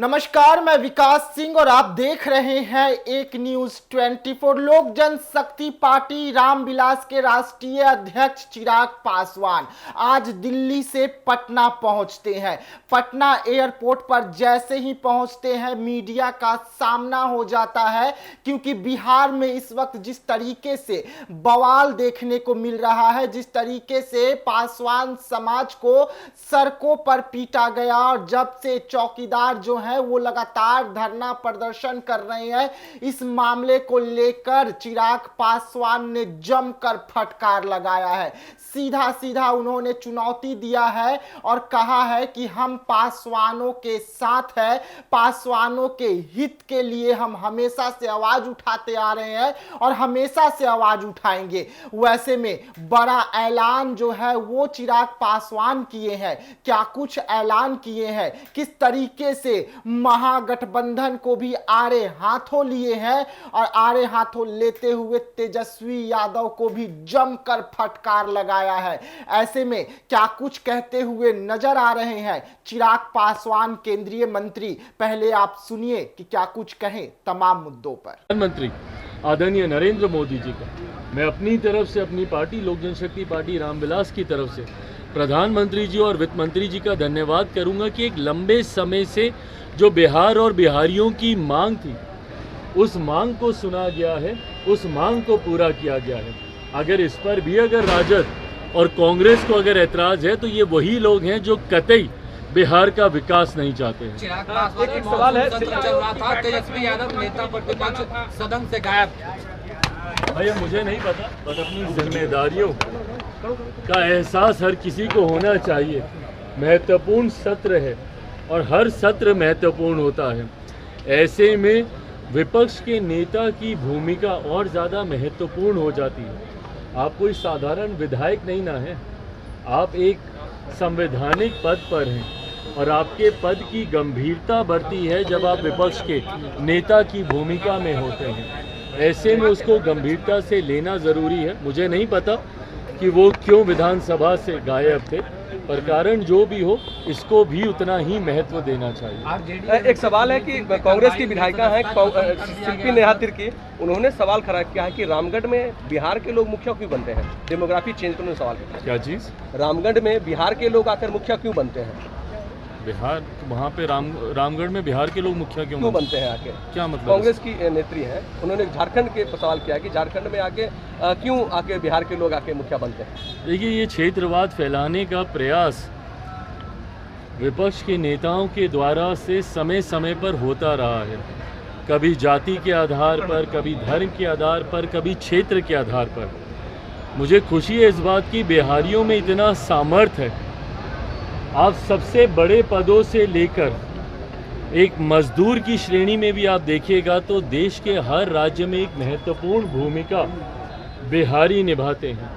नमस्कार, मैं विकास सिंह और आप देख रहे हैं एक न्यूज 24। लोक जनशक्ति पार्टी रामविलास के राष्ट्रीय अध्यक्ष चिराग पासवान आज दिल्ली से पटना पहुंचते हैं। पटना एयरपोर्ट पर जैसे ही पहुंचते हैं मीडिया का सामना हो जाता है, क्योंकि बिहार में इस वक्त जिस तरीके से बवाल देखने को मिल रहा है, जिस तरीके से पासवान समाज को सड़कों पर पीटा गया और जब से चौकीदार जो है वो लगातार धरना प्रदर्शन कर रहे हैं, इस मामले को लेकर चिराग पासवान ने जमकर फटकार लगाया है। सीधा सीधा उन्होंने चुनौती दिया है और कहा है कि हम पासवानों के साथ हैं, पासवानों के हित के लिए हम हमेशा से आवाज उठाते आ रहे हैं और हमेशा से आवाज उठाएंगे। वैसे में बड़ा ऐलान जो है वो चिराग पासवान किए हैं। क्या कुछ ऐलान किए हैं, किस तरीके से महागठबंधन को भी आड़े हाथों लिए हैं और आड़े हाथों लेते हुए तेजस्वी यादव को भी जमकर फटकार लगाया है। ऐसे में क्या कुछ कहते हुए नजर आ रहे हैं चिराग पासवान केंद्रीय मंत्री। पहले आप सुनिए कि क्या कुछ कहें तमाम मुद्दों पर। प्रधानमंत्री आदरणीय नरेंद्र मोदी जी का मैं अपनी तरफ से, अपनी पार्टी लोक जनशक्ति पार्टी रामविलास की तरफ से प्रधानमंत्री जी और वित्त मंत्री जी का धन्यवाद करूंगा कि एक लंबे समय से जो बिहार और बिहारियों की मांग थी, उस मांग को सुना गया है, उस मांग को पूरा किया गया है। अगर इस पर भी अगर राजद और कांग्रेस को अगर ऐतराज है तो ये वही लोग हैं जो कतई बिहार का विकास नहीं चाहते हैं। एक सवाल है, चल रहा था तेजस्वी यादव नेता प्रतिपक्ष सदन से गायब। भैया मुझे नहीं पता, बस अपनी जिम्मेदारियों का एहसास हर किसी को होना चाहिए। महत्वपूर्ण सत्र है और हर सत्र महत्वपूर्ण होता है। ऐसे में विपक्ष के नेता की भूमिका और ज़्यादा महत्वपूर्ण हो जाती है। आप कोई साधारण विधायक नहीं ना है, आप एक संवैधानिक पद पर हैं और आपके पद की गंभीरता बढ़ती है जब आप विपक्ष के नेता की भूमिका में होते हैं। ऐसे में उसको गंभीरता से लेना ज़रूरी है। मुझे नहीं पता कि वो क्यों विधानसभा से गायब थे, पर कारण जो भी हो इसको भी उतना ही महत्व देना चाहिए। एक सवाल है कि कांग्रेस की विधायिका है शिल्पी नेहा तिर्की, उन्होंने सवाल खड़ा किया है कि रामगढ़ में बिहार के लोग मुखिया क्यों बनते हैं। डेमोग्राफी चेंज करने सवाल किया। क्या चीज़? रामगढ़ में बिहार के लोग आकर मुखिया क्यों बनते हैं? बिहार वहाँ पे रामगढ़ में बिहार के लोग मुखिया क्यों बनते हैं आके? क्या मतलब? कांग्रेस की नेत्री है, उन्होंने झारखंड के सवाल किया कि झारखंड में आके क्यों आके बिहार के लोग आके मुखिया बनते हैं। देखिए, ये क्षेत्रवाद फैलाने का प्रयास विपक्ष के नेताओं के द्वारा से समय समय पर होता रहा है। कभी जाति के आधार पर, कभी धर्म के आधार पर, कभी क्षेत्र के आधार पर। मुझे खुशी है इस बात की, बिहारियों में इतना सामर्थ्य है। आप सबसे बड़े पदों से लेकर एक मजदूर की श्रेणी में भी आप देखिएगा तो देश के हर राज्य में एक महत्वपूर्ण भूमिका बिहारी निभाते हैं।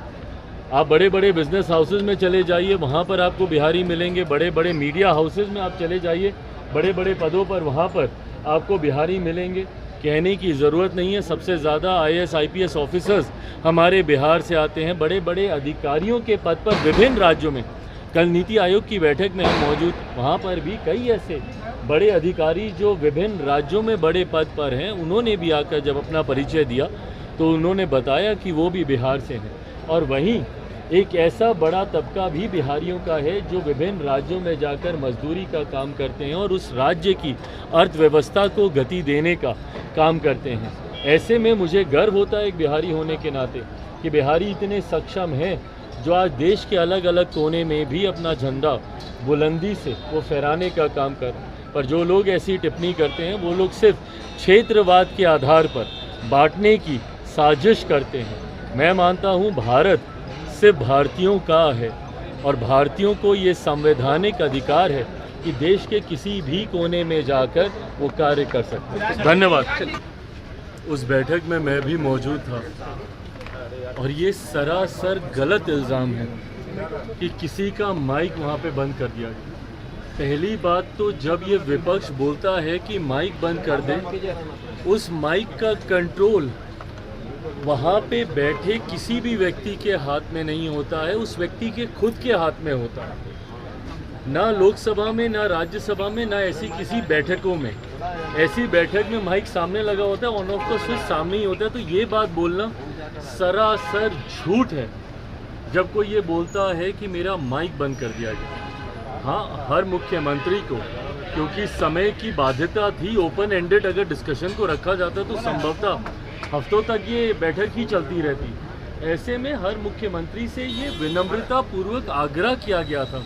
आप बड़े बड़े बिजनेस हाउसेज में चले जाइए, वहाँ पर आपको बिहारी मिलेंगे। बड़े बड़े मीडिया हाउसेज में आप चले जाइए, बड़े बड़े पदों पर वहाँ पर आपको बिहारी मिलेंगे। कहने की ज़रूरत नहीं है, सबसे ज़्यादा IAS IPS ऑफिसर्स हमारे बिहार से आते हैं। बड़े बड़े अधिकारियों के पद पर विभिन्न राज्यों में, कल नीति आयोग की बैठक में हम मौजूद, वहाँ पर भी कई ऐसे बड़े अधिकारी जो विभिन्न राज्यों में बड़े पद पर हैं, उन्होंने भी आकर जब अपना परिचय दिया तो उन्होंने बताया कि वो भी बिहार से हैं। और वहीं एक ऐसा बड़ा तबका भी बिहारियों का है जो विभिन्न राज्यों में जाकर मजदूरी का काम करते हैं और उस राज्य की अर्थव्यवस्था को गति देने का काम करते हैं। ऐसे में मुझे गर्व होता है एक बिहारी होने के नाते कि बिहारी इतने सक्षम हैं जो आज देश के अलग अलग कोने में भी अपना झंडा बुलंदी से वो फहराने का काम कर रहे हैं। पर जो लोग ऐसी टिप्पणी करते हैं वो लोग सिर्फ क्षेत्रवाद के आधार पर बांटने की साजिश करते हैं। मैं मानता हूँ भारत सिर्फ भारतीयों का है और भारतीयों को ये संवैधानिक अधिकार है कि देश के किसी भी कोने में जाकर वो कार्य कर सकते हैं। धन्यवाद। उस बैठक में मैं भी मौजूद था और ये सरासर गलत इल्ज़ाम है कि किसी का माइक वहाँ पे बंद कर दिया गया। पहली बात तो जब ये विपक्ष बोलता है कि माइक बंद कर दें, उस माइक का कंट्रोल वहाँ पे बैठे किसी भी व्यक्ति के हाथ में नहीं होता है, उस व्यक्ति के खुद के हाथ में होता है। ना लोकसभा में, ना राज्यसभा में, ना ऐसी किसी बैठकों में। ऐसी बैठक में माइक सामने लगा होता है, ऑन ऑफ का स्विच सामने ही होता है। तो ये बात बोलना सरासर झूठ है जब कोई ये बोलता है कि मेरा माइक बंद कर दिया गया। हाँ, हर मुख्यमंत्री को, क्योंकि समय की बाध्यता थी, ओपन एंडेड अगर डिस्कशन को रखा जाता तो संभवतः हफ्तों तक ये बैठक ही चलती रहती। ऐसे में हर मुख्यमंत्री से ये विनम्रता पूर्वक आग्रह किया गया था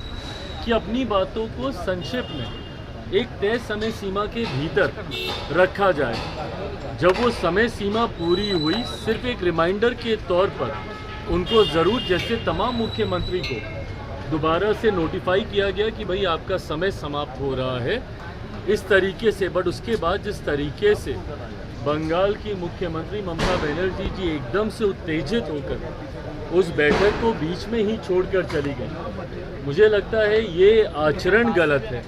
कि अपनी बातों को संक्षेप में एक तय समय सीमा के भीतर रखा जाए। जब वो समय सीमा पूरी हुई, सिर्फ एक रिमाइंडर के तौर पर उनको ज़रूर, जैसे तमाम मुख्यमंत्री को दोबारा से नोटिफाई किया गया कि भाई आपका समय समाप्त हो रहा है, इस तरीके से। बट उसके बाद जिस तरीके से बंगाल की मुख्यमंत्री ममता बनर्जी जी एकदम से उत्तेजित होकर उस बैठक को बीच में ही छोड़कर चली गई, मुझे लगता है ये आचरण गलत है।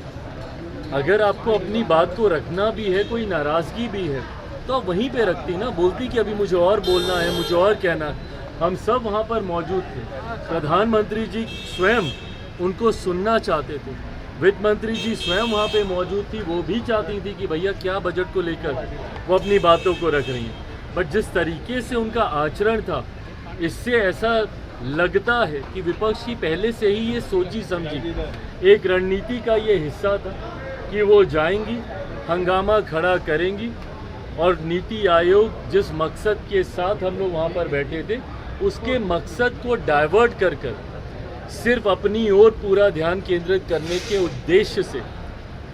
अगर आपको अपनी बात को रखना भी है, कोई नाराज़गी भी है, तो आप वहीं पे रखती ना, बोलती कि अभी मुझे और बोलना है, मुझे और कहना है। हम सब वहाँ पर मौजूद थे, प्रधानमंत्री जी स्वयं उनको सुनना चाहते थे, वित्त मंत्री जी स्वयं वहाँ पे मौजूद थी, वो भी चाहती थी कि भैया क्या बजट को लेकर वो अपनी बातों को रख रही हैं। बट जिस तरीके से उनका आचरण था, इससे ऐसा लगता है कि विपक्ष की पहले से ही ये सोची समझी एक रणनीति का ये हिस्सा था कि वो जाएंगी, हंगामा खड़ा करेंगी और नीति आयोग जिस मकसद के साथ हम लोग वहाँ पर बैठे थे, उसके मकसद को डाइवर्ट कर सिर्फ अपनी ओर पूरा ध्यान केंद्रित करने के उद्देश्य से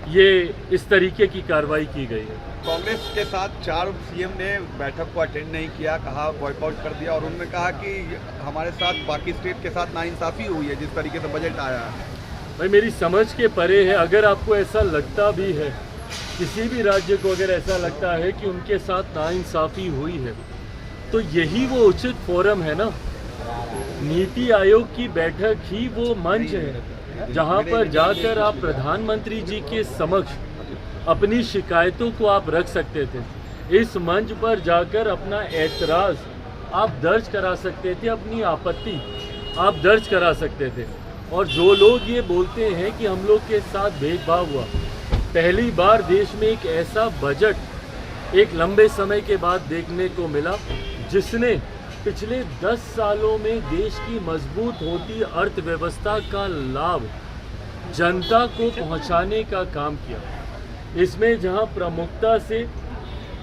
ये इस तरीके की कार्रवाई की गई है। कांग्रेस के साथ 4 सीएम ने बैठक को अटेंड नहीं किया, कहा बॉयकॉट कर दिया, और उन्होंने कहा कि हमारे साथ बाकी स्टेट के साथ नाइंसाफ़ी हुई है जिस तरीके से बजट आया है। भाई मेरी समझ के परे है। अगर आपको ऐसा लगता भी है, किसी भी राज्य को अगर ऐसा लगता है कि उनके साथ नाइंसाफ़ी हुई है, तो यही वो उचित फोरम है ना। नीति आयोग की बैठक ही वो मंच है जहां पर जाकर आप प्रधानमंत्री जी के समक्ष अपनी शिकायतों को आप रख सकते थे। इस मंच पर जाकर अपना ऐतराज़ आप दर्ज करा सकते थे, अपनी आपत्ति आप दर्ज करा सकते थे। और जो लोग ये बोलते हैं कि हम लोग के साथ भेदभाव हुआ, पहली बार देश में एक ऐसा बजट एक लंबे समय के बाद देखने को मिला जिसने पिछले 10 सालों में देश की मजबूत होती अर्थव्यवस्था का लाभ जनता को पहुंचाने का काम किया। इसमें जहां प्रमुखता से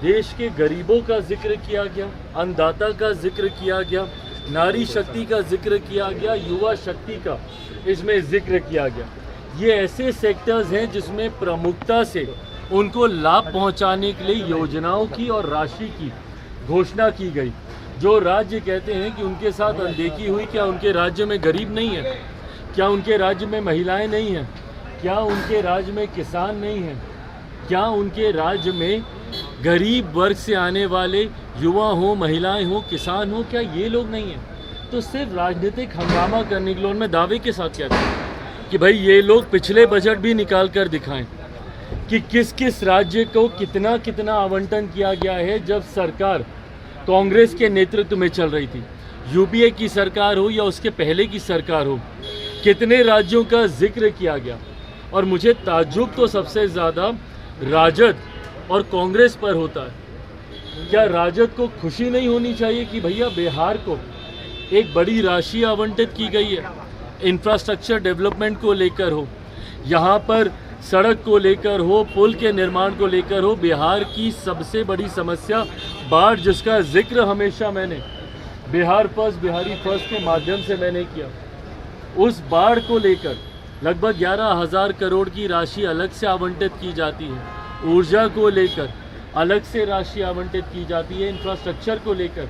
देश के गरीबों का जिक्र किया गया, अन्नदाता का जिक्र किया गया, नारी शक्ति का जिक्र किया गया, युवा शक्ति का इसमें जिक्र किया गया। ये ऐसे सेक्टर्स हैं जिसमें प्रमुखता से उनको लाभ पहुंचाने के लिए योजनाओं की और राशि की घोषणा की गई। जो राज्य कहते हैं कि उनके साथ अनदेखी हुई, क्या उनके राज्य में गरीब नहीं है? क्या उनके राज्य में महिलाएं नहीं हैं? क्या उनके राज्य में किसान नहीं हैं? क्या उनके राज्य में गरीब वर्ग से आने वाले युवा हो, महिलाएं हो, किसान हो, क्या ये लोग नहीं हैं? तो सिर्फ राजनीतिक हंगामा करने के लिए उनमें दावे के साथ कहते हैं कि भाई ये लोग पिछले बजट भी निकाल कर दिखाएं कि किस किस राज्य को कितना कितना आवंटन किया गया है जब सरकार कांग्रेस के नेतृत्व में चल रही थी। यूपीए की सरकार हो या उसके पहले की सरकार हो, कितने राज्यों का जिक्र किया गया। और मुझे ताज्जुब तो सबसे ज़्यादा राजद और कांग्रेस पर होता है। क्या राजद को खुशी नहीं होनी चाहिए कि भैया बिहार को एक बड़ी राशि आवंटित की गई है, इंफ्रास्ट्रक्चर डेवलपमेंट को लेकर हो, यहाँ पर सड़क को लेकर हो, पुल के निर्माण को लेकर हो। बिहार की सबसे बड़ी समस्या बाढ़, जिसका जिक्र हमेशा मैंने बिहार फर्स्ट, बिहारी फर्स्ट के माध्यम से मैंने किया, उस बाढ़ को लेकर लगभग 11,000 करोड़ की राशि अलग से आवंटित की जाती है। ऊर्जा को लेकर अलग से राशि आवंटित की जाती है, इंफ्रास्ट्रक्चर को लेकर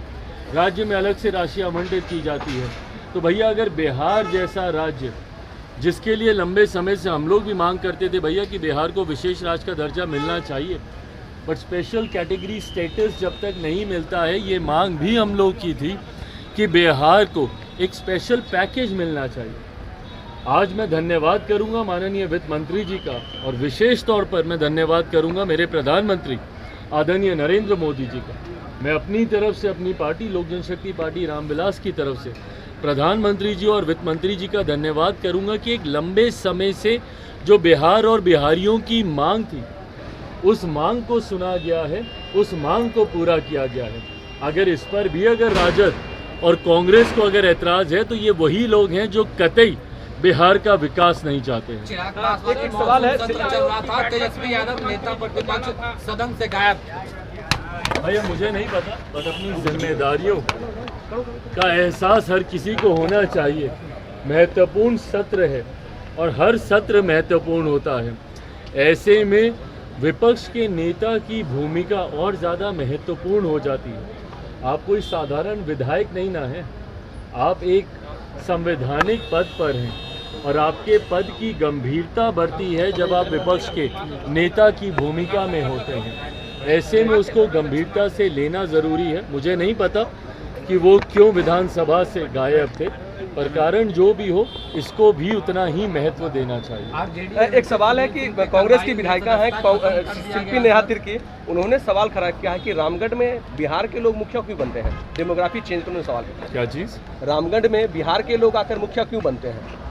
राज्य में अलग से राशि आवंटित की जाती है। तो भैया अगर बिहार जैसा राज्य, जिसके लिए लंबे समय से हम लोग भी मांग करते थे भैया कि बिहार को विशेष राज्य का दर्जा मिलना चाहिए, बट स्पेशल कैटेगरी स्टेटस जब तक नहीं मिलता है, ये मांग भी हम लोग की थी कि बिहार को एक स्पेशल पैकेज मिलना चाहिए। आज मैं धन्यवाद करूंगा माननीय वित्त मंत्री जी का, और विशेष तौर पर मैं धन्यवाद करूंगा मेरे प्रधानमंत्री आदरणीय नरेंद्र मोदी जी का। मैं अपनी तरफ से, अपनी पार्टी लोक जनशक्ति पार्टी रामविलास की तरफ से प्रधानमंत्री जी और वित्त मंत्री जी का धन्यवाद करूंगा कि एक लंबे समय से जो बिहार और बिहारियों की मांग थी, उस मांग को सुना गया है, उस मांग को पूरा किया गया है। अगर इस पर भी अगर राजद और कांग्रेस को अगर ऐतराज है तो ये वही लोग हैं जो कतई बिहार का विकास नहीं चाहते हैं। चिराग पासवान एक सवाल है, चल रहा था, तेजस्वी यादव नेता प्रतिपक्ष सदन से गायब। भैया मुझे नहीं पता, बस अपनी जिम्मेदारियों का एहसास हर किसी को होना चाहिए। महत्वपूर्ण सत्र है और हर सत्र महत्वपूर्ण होता है। ऐसे में विपक्ष के नेता की भूमिका और ज़्यादा महत्वपूर्ण हो जाती है। आप कोई साधारण विधायक नहीं ना है, आप एक संवैधानिक पद पर हैं और आपके पद की गंभीरता बढ़ती है जब आप विपक्ष के नेता की भूमिका में होते हैं। ऐसे में उसको गंभीरता से लेना ज़रूरी है। मुझे नहीं पता कि वो क्यों विधानसभा से गायब थे, पर कारण जो भी हो इसको भी उतना ही महत्व देना चाहिए। एक सवाल है कि कांग्रेस की विधायिका हैं शिल्पी नेहा तिर्की, उन्होंने सवाल खड़ा किया है कि रामगढ़ में बिहार के लोग मुखिया क्यों बनते हैं? डेमोग्राफी चेंज करने सवाल किया। क्या चीज़? रामगढ़ में बिहार के लोग आकर मुखिया क्यों बनते हैं?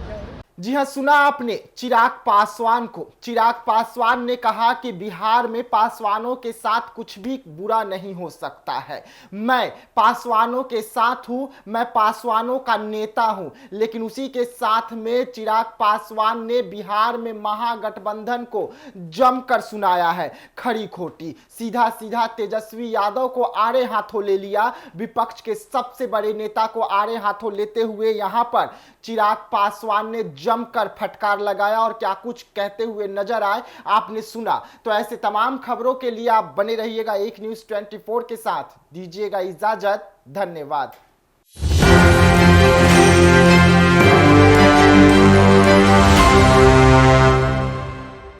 जी हां, सुना आपने चिराग पासवान को। चिराग पासवान ने कहा कि बिहार में पासवानों के साथ कुछ भी बुरा नहीं हो सकता है। मैं पासवानों के साथ हूं, मैं पासवानों का नेता हूं। लेकिन उसी के साथ में चिराग पासवान ने बिहार में महागठबंधन को जमकर सुनाया है खरी खोटी। सीधा सीधा तेजस्वी यादव को आड़े हाथों ले लिया। विपक्ष के सबसे बड़े नेता को आड़े हाथों लेते हुए यहां पर चिराग पासवान ने जमकर फटकार लगाया और क्या कुछ कहते हुए नजर आए आपने सुना। तो ऐसे तमाम खबरों के लिए आप बने रहिएगा एक न्यूज़ 24 के साथ। दीजिएगा इजाजत, धन्यवाद।